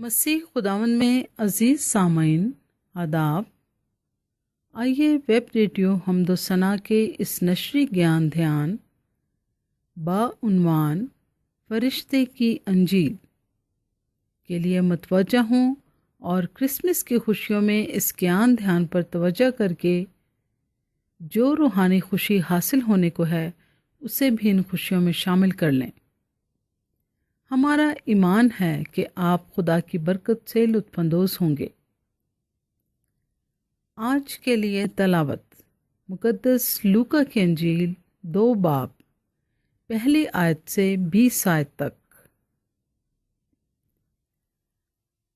مسیح خداوند میں عزیز سامعین آداب۔ آئیے ویب ریڈیو حمد و ثنا کے اس نشری گیان دھیان بعنوان فرشتے کی انجیل کے لیے متوجہ ہوں اور کرسمس کی خوشیوں میں اس گیان دھیان پر توجہ کر کے جو روحانی خوشی حاصل ہونے کو ہے اسے بھی ان خوشیوں میں شامل کر لیں۔ ہمارا ایمان ہے کہ آپ خدا کی برکت سے لطف اندوز ہوں گے۔ آج کے لیے تلاوت مقدس لوکا کی انجیل 2 باب پہلی آیت سے 20 آیت تک۔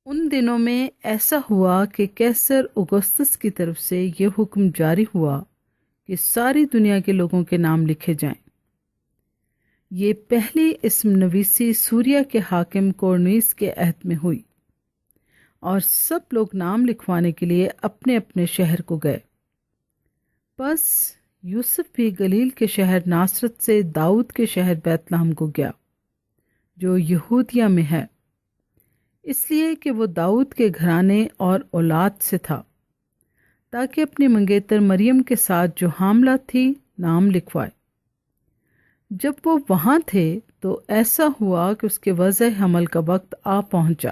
ان دنوں میں ایسا ہوا کہ قیصر اگسطس کی طرف سے یہ حکم جاری ہوا کہ ساری دنیا کے لوگوں کے نام لکھے جائیں۔ یہ پہلی اسم نویسی سوریا کے حاکم کورنیس کے عہد میں ہوئی، اور سب لوگ نام لکھوانے کے لیے اپنے اپنے شہر کو گئے۔ بس یوسف بھی گلیل کے شہر ناصرت سے داؤد کے شہر بیت لحم کو گیا، جو یہودیہ میں ہے، اس لیے کہ وہ داؤد کے گھرانے اور اولاد سے تھا، تاکہ اپنی منگیتر مریم کے ساتھ جو حاملہ تھی نام لکھوائے۔ جب وہ وہاں تھے تو ایسا ہوا کہ اس کے وضع حمل کا وقت آ پہنچا،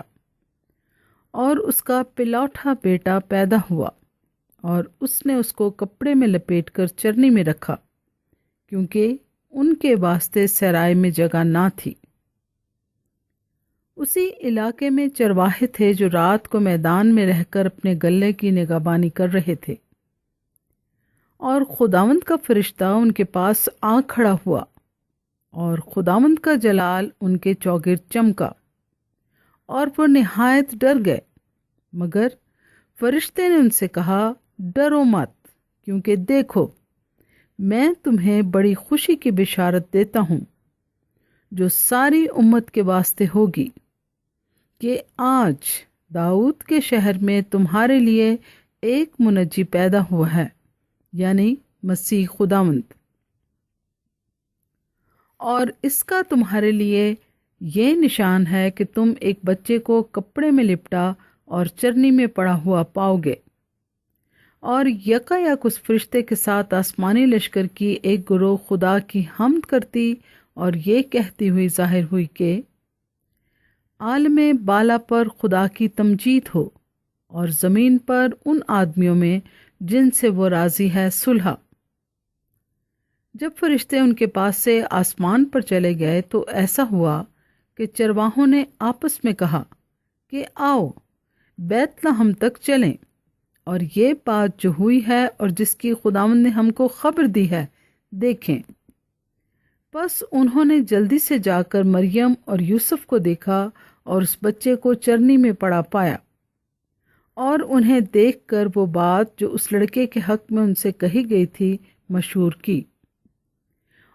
اور اس کا پلوٹھا بیٹا پیدا ہوا، اور اس نے اس کو کپڑے میں لپیٹ کر چرنی میں رکھا، کیونکہ ان کے واسطے سرائے میں جگہ نہ تھی۔ اسی علاقے میں چرواہے تھے جو رات کو میدان میں رہ کر اپنے گلے کی نگہبانی کر رہے تھے، اور خداوند کا فرشتہ ان کے پاس آ کھڑا ہوا، اور خداوند کا جلال ان کے چوگرد چمکا، اور وہ نہایت ڈر گئے۔ مگر فرشتے نے ان سے کہا، ڈرو مت، کیونکہ دیکھو میں تمہیں بڑی خوشی کی بشارت دیتا ہوں، جو ساری امت کے واسطے ہوگی، کہ آج داؤد کے شہر میں تمہارے لیے ایک منجی پیدا ہوا ہے، یعنی مسیح خداوند۔ اور اس کا تمہارے لیے یہ نشان ہے کہ تم ایک بچے کو کپڑے میں لپٹا اور چرنی میں پڑا ہوا پاؤ گے۔ اور یکایک اس فرشتے کے ساتھ آسمانی لشکر کی ایک گروہ خدا کی حمد کرتی اور یہ کہتی ہوئی ظاہر ہوئی کہ عالم بالا پر خدا کی تمجید ہو، اور زمین پر ان آدمیوں میں جن سے وہ راضی ہے صلح۔ جب فرشتے ان کے پاس سے آسمان پر چلے گئے تو ایسا ہوا کہ چرواہوں نے آپس میں کہا کہ آؤ بیت لحم تک چلیں، اور یہ بات جو ہوئی ہے اور جس کی خداوند نے ہم کو خبر دی ہے دیکھیں۔ بس انہوں نے جلدی سے جا کر مریم اور یوسف کو دیکھا اور اس بچے کو چرنی میں پڑا پایا، اور انہیں دیکھ کر وہ بات جو اس لڑکے کے حق میں ان سے کہی گئی تھی مشہور کی۔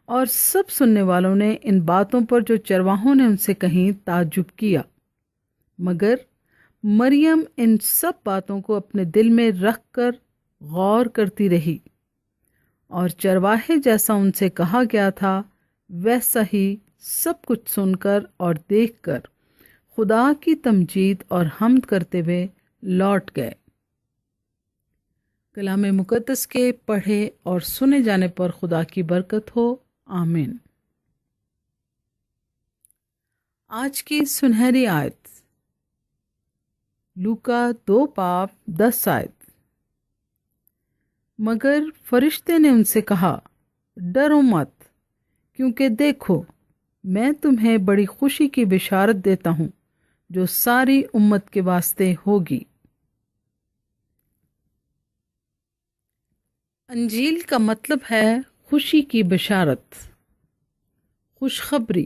اور سب سننے والوں نے ان باتوں پر جو چرواہوں نے ان سے کہیں تعجب کیا، مگر مریم ان سب باتوں کو اپنے دل میں رکھ کر غور کرتی رہی، اور چرواہے جیسا ان سے کہا گیا تھا ویسا ہی سب کچھ سن کر اور دیکھ کر خدا کی تمجید اور حمد کرتے ہوئے لوٹ گئے۔ کلام مقدس کے پڑھے اور سنے جانے پر خدا کی برکت ہو، آمین۔ آج کی سنہری آیت لوکا 2 باب 10 آیت۔ مگر فرشتے نے ان سے کہا، ڈرو مت، کیونکہ دیکھو میں تمہیں بڑی خوشی کی بشارت دیتا ہوں، جو ساری امت کے واسطے ہوگی۔ انجیل کا مطلب ہے خوشی کی بشارت، خوشخبری،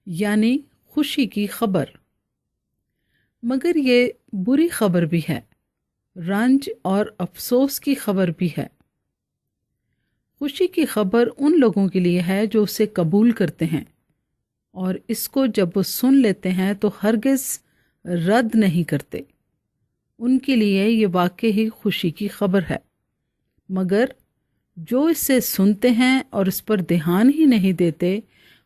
یعنی خوشی کی خبر۔ مگر یہ بری خبر بھی ہے، رنج اور افسوس کی خبر بھی ہے۔ خوشی کی خبر ان لوگوں کے لیے ہے جو اسے قبول کرتے ہیں، اور اس کو جب وہ سن لیتے ہیں تو ہرگز رد نہیں کرتے۔ ان کے لیے یہ واقعی خوشی کی خبر ہے۔ مگر جو اسے سنتے ہیں اور اس پر دھیان ہی نہیں دیتے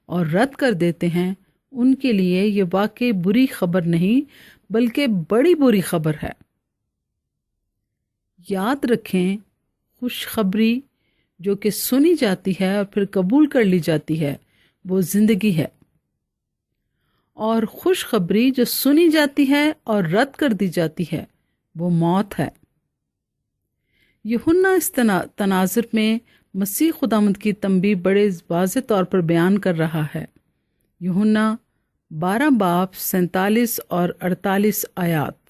اور رد کر دیتے ہیں، ان کے لیے یہ واقعی بری خبر نہیں بلکہ بڑی بری خبر ہے۔ یاد رکھیں، خوشخبری جو کہ سنی جاتی ہے اور پھر قبول کر لی جاتی ہے وہ زندگی ہے، اور خوشخبری جو سنی جاتی ہے اور رد کر دی جاتی ہے وہ موت ہے۔ یوحنا اس تناظر میں مسیح خداوند کی تنبیہ بڑے واضح طور پر بیان کر رہا ہے۔ یوحنا 12 باب 47 اور 48 آیات۔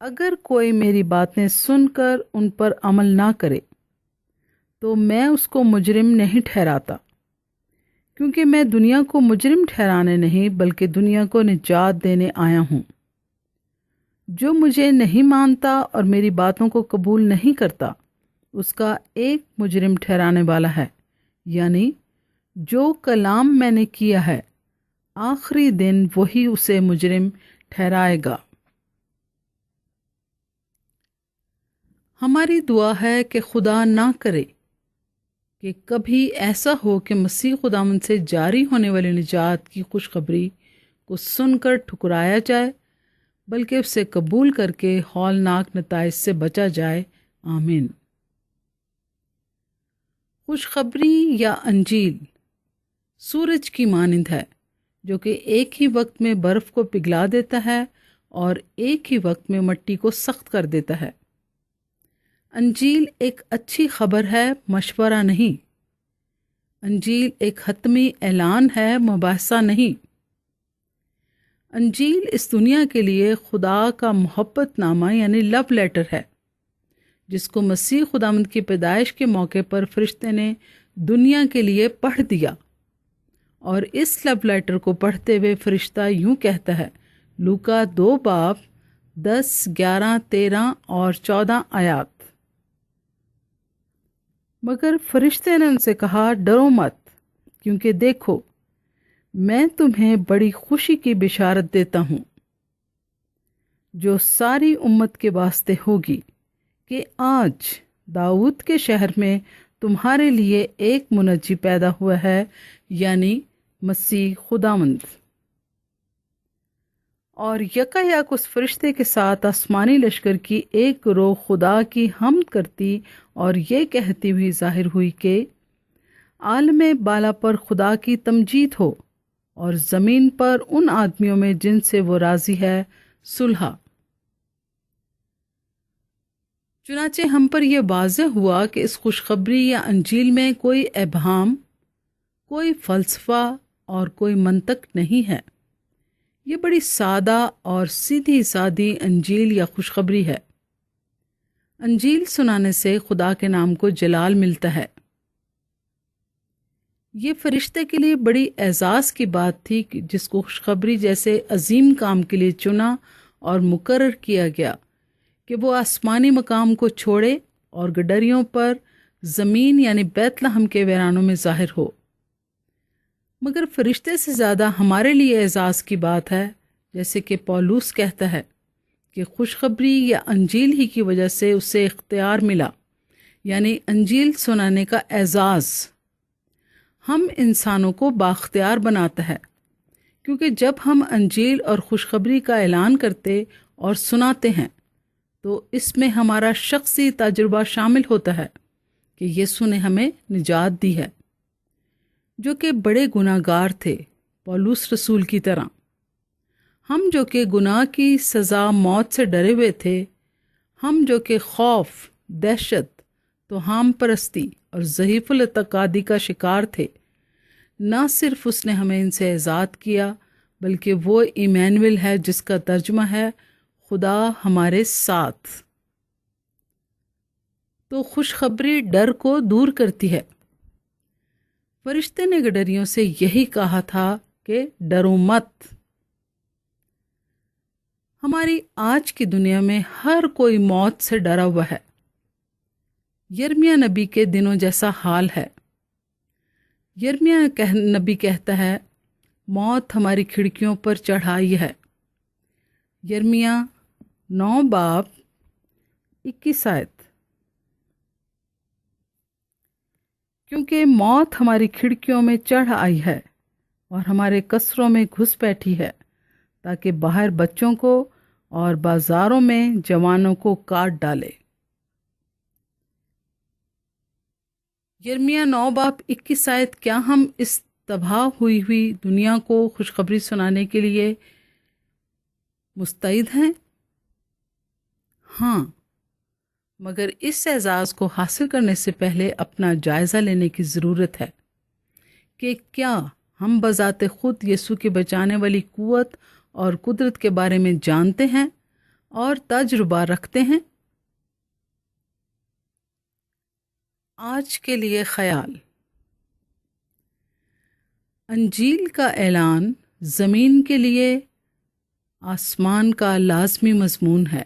اگر کوئی میری باتیں سن کر ان پر عمل نہ کرے تو میں اس کو مجرم نہیں ٹھہراتا، کیونکہ میں دنیا کو مجرم ٹھہرانے نہیں بلکہ دنیا کو نجات دینے آیا ہوں۔ جو مجھے نہیں مانتا اور میری باتوں کو قبول نہیں کرتا اس کا ایک مجرم ٹھہرانے والا ہے، یعنی جو کلام میں نے کیا ہے آخری دن وہی اسے مجرم ٹھہرائے گا۔ ہماری دعا ہے کہ خدا نہ کرے کہ کبھی ایسا ہو کہ مسیح خداوند سے جاری ہونے والی نجات کی خوشخبری کو سن کر ٹھکرایا جائے، بلکہ اسے قبول کر کے ہولناک نتائج سے بچا جائے۔ آمین۔ خوشخبری یا انجیل سورج کی مانند ہے جو کہ ایک ہی وقت میں برف کو پگھلا دیتا ہے اور ایک ہی وقت میں مٹی کو سخت کر دیتا ہے۔ انجیل ایک اچھی خبر ہے، مشورہ نہیں۔ انجیل ایک حتمی اعلان ہے، مباحثہ نہیں۔ انجیل اس دنیا کے لیے خدا کا محبت نامہ یعنی لو لیٹر ہے، جس کو مسیح خداوند کی پیدائش کے موقع پر فرشتے نے دنیا کے لیے پڑھ دیا، اور اس لو لیٹر کو پڑھتے ہوئے فرشتہ یوں کہتا ہے، لوکا 2 باب 10، 11، 13 اور 14 آیات۔ مگر فرشتے نے ان سے کہا، ڈرو مت، کیونکہ دیکھو میں تمہیں بڑی خوشی کی بشارت دیتا ہوں جو ساری امت کے واسطے ہوگی، کہ آج داؤد کے شہر میں تمہارے لیے ایک منجی پیدا ہوا ہے، یعنی مسیح خداوند۔ اور یکایک اس فرشتے کے ساتھ آسمانی لشکر کی ایک گروہ خدا کی حمد کرتی اور یہ کہتی ہوئی ظاہر ہوئی کہ عالم بالا پر خدا کی تمجید ہو، اور زمین پر ان آدمیوں میں جن سے وہ راضی ہے صلح۔ چنانچہ ہم پر یہ واضح ہوا کہ اس خوشخبری یا انجیل میں کوئی ابہام، کوئی فلسفہ اور کوئی منطق نہیں ہے۔ یہ بڑی سادہ اور سیدھی سادی انجیل یا خوشخبری ہے۔ انجیل سنانے سے خدا کے نام کو جلال ملتا ہے۔ یہ فرشتے کے لیے بڑی اعزاز کی بات تھی کہ جس کو خوشخبری جیسے عظیم کام کے لیے چنا اور مقرر کیا گیا کہ وہ آسمانی مقام کو چھوڑے اور گڈریوں پر زمین یعنی بیت لحم کے ویرانوں میں ظاہر ہو۔ مگر فرشتے سے زیادہ ہمارے لیے اعزاز کی بات ہے، جیسے کہ پولوس کہتا ہے کہ خوشخبری یا انجیل ہی کی وجہ سے اسے اختیار ملا، یعنی انجیل سنانے کا اعزاز ہم انسانوں کو بااختیار بناتا ہے، کیونکہ جب ہم انجیل اور خوشخبری کا اعلان کرتے اور سناتے ہیں تو اس میں ہمارا شخصی تجربہ شامل ہوتا ہے کہ یسوع نے ہمیں نجات دی ہے، جو کہ بڑے گناہ گار تھے، پولوس رسول کی طرح۔ ہم جو کہ گناہ کی سزا موت سے ڈرے ہوئے تھے، ہم جو کہ خوف، دہشت، توہم پرستی اور ضعیف الاعتقادی کا شکار تھے، نہ صرف اس نے ہمیں ان سے آزاد کیا بلکہ وہ ایمینویل ہے جس کا ترجمہ ہے خدا ہمارے ساتھ۔ تو خوشخبری ڈر کو دور کرتی ہے۔ فرشتے نے گڈریوں سے یہی کہا تھا کہ ڈرو مت۔ ہماری آج کی دنیا میں ہر کوئی موت سے ڈرا ہوا ہے۔ یرمیہ نبی کے دنوں جیسا حال ہے۔ یرمیہ نبی کہتا ہے، موت ہماری کھڑکیوں پر چڑھائی ہے۔ یرمیہ 9 باب 21 آیت۔ کیونکہ موت ہماری کھڑکیوں میں چڑھ آئی ہے اور ہمارے قصروں میں گھس بیٹھی ہے، تاکہ باہر بچوں کو اور بازاروں میں جوانوں کو کاٹ ڈالے۔ یرمیہ 9:21 آیت، کیا ہم اس تباہ ہوئی دنیا کو خوشخبری سنانے کے لیے مستعد ہیں؟ ہاں، مگر اس اعزاز کو حاصل کرنے سے پہلے اپنا جائزہ لینے کی ضرورت ہے کہ کیا ہم بذات خود یسوع کی بچانے والی قوت اور قدرت کے بارے میں جانتے ہیں اور تجربہ رکھتے ہیں؟ آج کے لیے خیال۔ انجیل کا اعلان زمین کے لیے آسمان کا لازمی مضمون ہے۔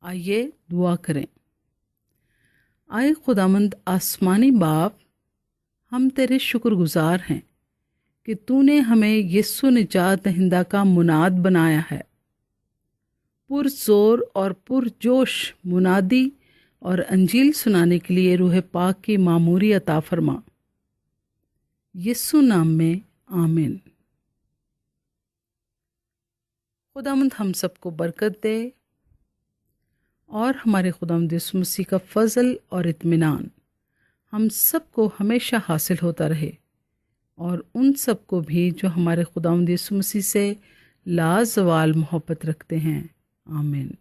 آئیے دعا کریں۔ آئے خداوند آسمانی باپ، ہم تیرے شکر گزار ہیں کہ تو نے ہمیں یسوع نجات دہندہ کا مناد بنایا ہے۔ پرزور اور پرجوش منادی اور انجیل سنانے کے لیے روح پاک کی معموری عطا فرما۔ یسوع نام میں آمین۔ خداوند ہم سب کو برکت دے اور ہمارے خداوند یسوع مسیح کا فضل اور اطمینان ہم سب کو ہمیشہ حاصل ہوتا رہے، اور ان سب کو بھی جو ہمارے خداوند یسوع مسیح سے لازوال محبت رکھتے ہیں۔ آمین۔